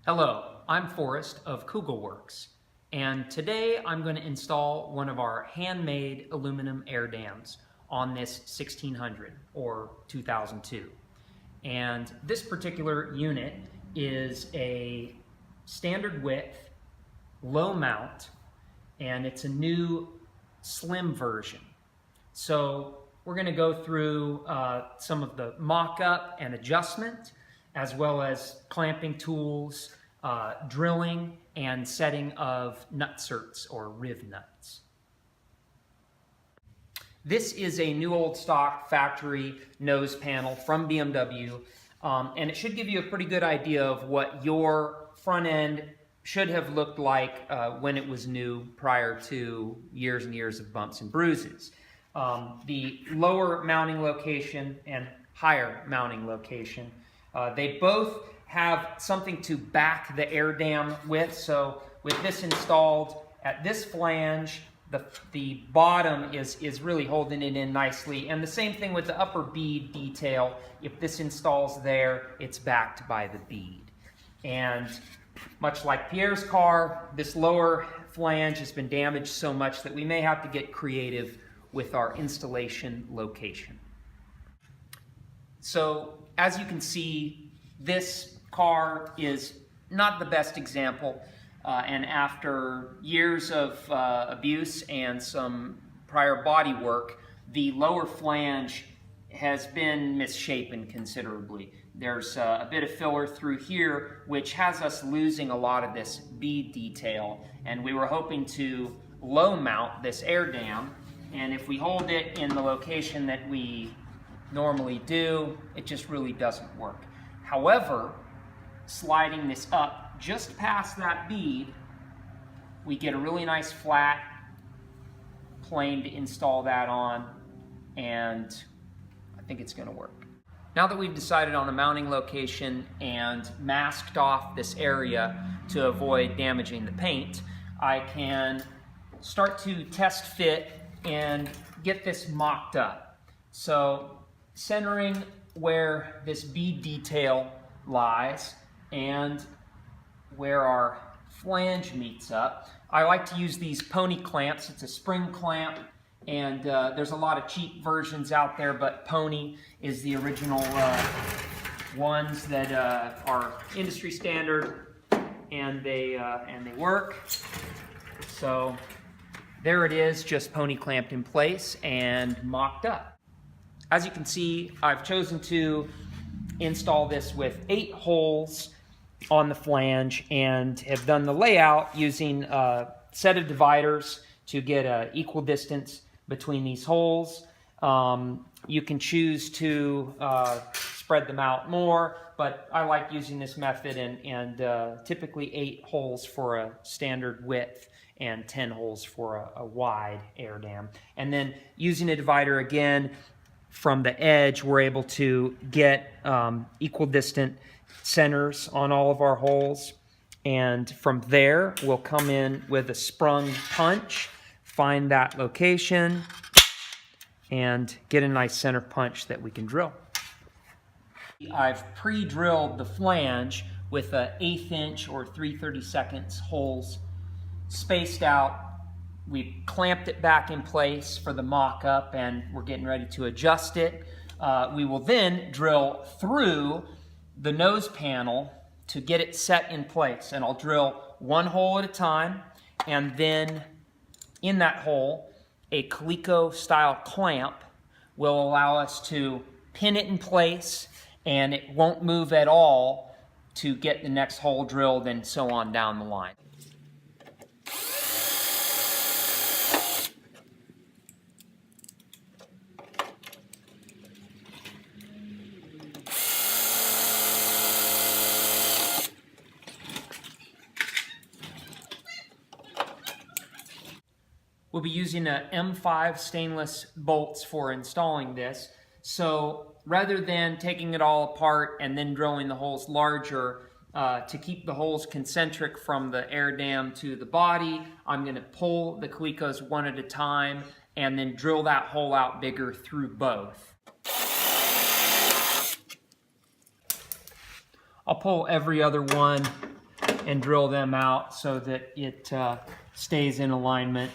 Hello, I'm Forrest of kooglewerks, and today I'm going to install one of our handmade aluminum air dams on this 1600 or 2002. And this particular unit is a standard width, low mount, and it's a new slim version. So we're going to go through some of the mock-up and adjustment, as well as clamping tools, drilling, and setting of nutserts or riv-nuts. This is a new old stock factory nose panel from BMW, and it should give you a pretty good idea of what your front end should have looked like when it was new, prior to years and years of bumps and bruises. The lower mounting location and higher mounting location, they both have something to back the air dam with. So with this installed at this flange, the bottom is really holding it in nicely. And the same thing with the upper bead detail. If this installs there, it's backed by the bead. And much like Pierre's car, this lower flange has been damaged so much that we may have to get creative with our installation location. So as you can see, this car is not the best example, and after years of abuse and some prior body work, the lower flange has been misshapen considerably. There's a bit of filler through here, which has us losing a lot of this bead detail, and we were hoping to low mount this air dam, and if we hold it in the location that we normally do, it just really doesn't work. However, sliding this up just past that bead, we get a really nice flat plane to install that on, and I think it's going to work. Now that we've decided on a mounting location and masked off this area to avoid damaging the paint, I can start to test fit and get this mocked up. So centering where this bead detail lies and where our flange meets up, I like to use these pony clamps. It's a spring clamp, and there's a lot of cheap versions out there, but pony is the original ones that are industry standard, and they work. So there it is, just pony clamped in place and mocked up. As you can see, I've chosen to install this with 8 holes on the flange and have done the layout using a set of dividers to get an equal distance between these holes. You can choose to spread them out more, but I like using this method, and typically 8 holes for a standard width and 10 holes for a wide air dam. And then using a divider again, from the edge, we're able to get equal distant centers on all of our holes. And from there, we'll come in with a sprung punch, find that location, and get a nice center punch that we can drill. I've pre-drilled the flange with a 1/8 inch or 3/32 holes spaced out. We've clamped it back in place for the mock-up, and we're getting ready to adjust it. We will then drill through the nose panel to get it set in place, and I'll drill 1 hole at a time, and then in that hole, a cleco style clamp will allow us to pin it in place, and it won't move at all to get the next hole drilled, and so on down the line. We'll be using a M5 stainless bolts for installing this. So rather than taking it all apart and then drilling the holes larger, to keep the holes concentric from the air dam to the body, I'm going to pull the clecos one at a time and then drill that hole out bigger through both. I'll pull every other one and drill them out so that it stays in alignment.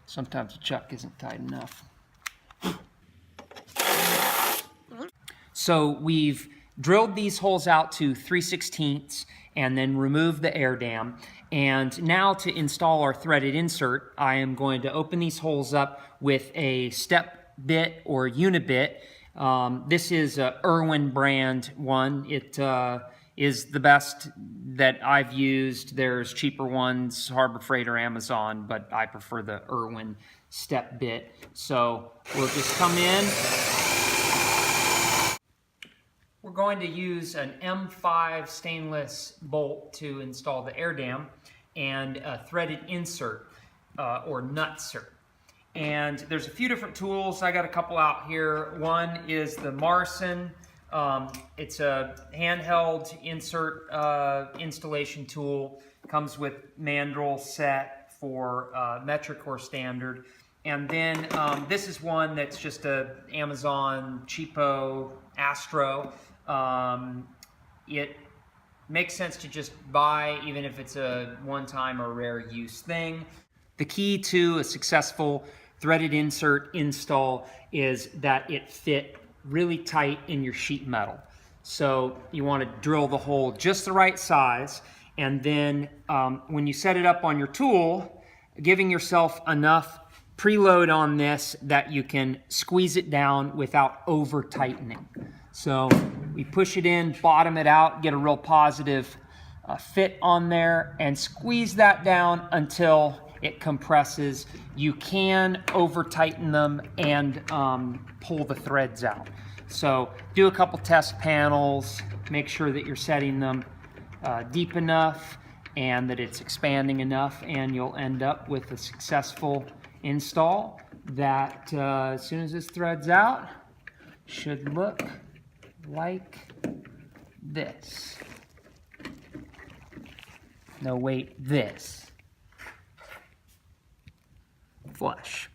Sometimes the chuck isn't tight enough. So we've drilled these holes out to 3/16 and then removed the air dam. And now to install our threaded insert, I am going to open these holes up with a step bit or unibit. This is a Irwin brand one. It is the best that I've used. There's cheaper ones, Harbor Freight or Amazon, but I prefer the Irwin step bit. So we'll just come in. We're going to use an M5 stainless bolt to install the air dam and a threaded insert or nutsert. And there's a few different tools. I got a couple out here. One is the Marson. It's a handheld insert installation tool. Comes with mandrel set for metric or standard. And then this is one that's just a Amazon cheapo Astro. It makes sense to just buy, even if it's a one-time or rare use thing. The key to a successful threaded insert install is that it fit really tight in your sheet metal. So you want to drill the hole just the right size, and then when you set it up on your tool, giving yourself enough preload on this that you can squeeze it down without over tightening. So we push it in, bottom it out, get a real positive fit on there, and squeeze that down until it compresses. You can over tighten them and pull the threads out. So do a couple test panels, make sure that you're setting them deep enough and that it's expanding enough, and you'll end up with a successful install that as soon as this threads out should look like this. No, wait, this. Flush.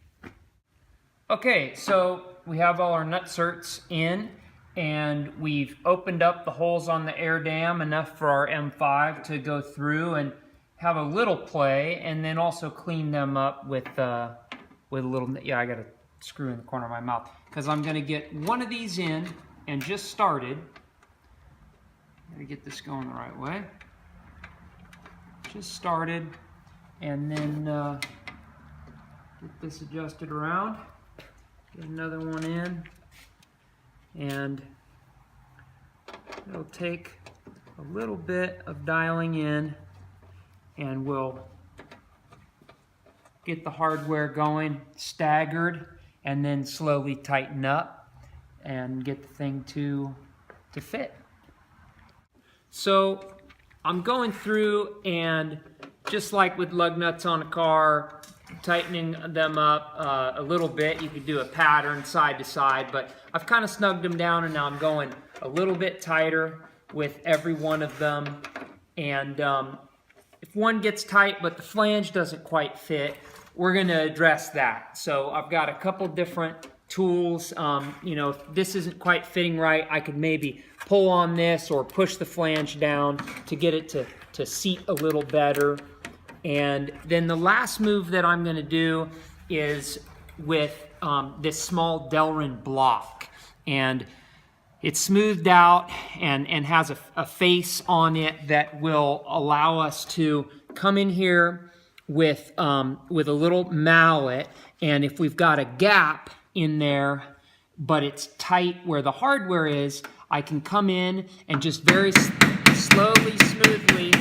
Okay, so we have all our nutserts in, and we've opened up the holes on the air dam enough for our M5 to go through and have a little play, and then also clean them up with a little, yeah, I got a screw in the corner of my mouth, because I'm going to get one of these in and just started. Gotta get this going the right way. Just started, and then get this adjusted around. Get another one in, and it'll take a little bit of dialing in, and we'll get the hardware going staggered, and then slowly tighten up and get the thing to fit. So I'm going through, and just like with lug nuts on a car, tightening them up a little bit. You could do a pattern side to side, but I've kind of snugged them down, and now I'm going a little bit tighter with every one of them. And if one gets tight but the flange doesn't quite fit, we're going to address that. So I've got a couple different tools. You know, if this isn't quite fitting right, I could maybe pull on this or push the flange down to get it to seat a little better. And then the last move that I'm going to do is with this small Delrin block. And it's smoothed out and has a face on it that will allow us to come in here with a little mallet. And if we've got a gap in there, but it's tight where the hardware is, I can come in and just very slowly, smoothly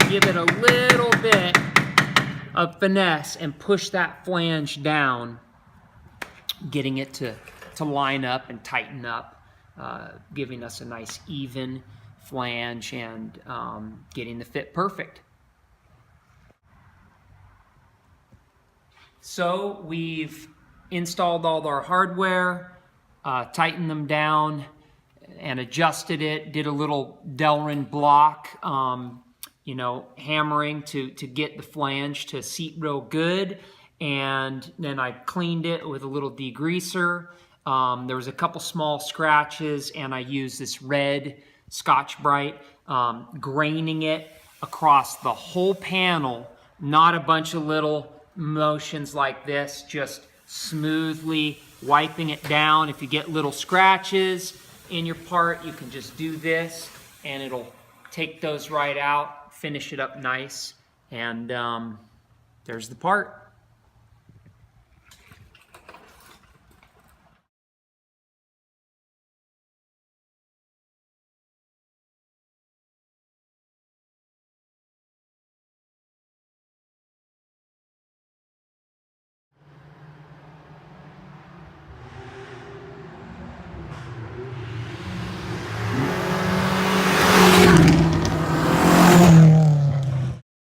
give it a little bit of finesse and push that flange down, getting it to line up and tighten up, giving us a nice even flange and getting the fit perfect. So we've installed all our hardware, tightened them down and adjusted it, did a little Delrin block, you know, hammering to get the flange to seat real good. And then I cleaned it with a little degreaser, There was a couple small scratches, and I used this red Scotch-Brite, graining it across the whole panel, not a bunch of little motions like this, just smoothly wiping it down. If you get little scratches in your part, you can just do this and it'll take those right out, finish it up nice, and there's the part.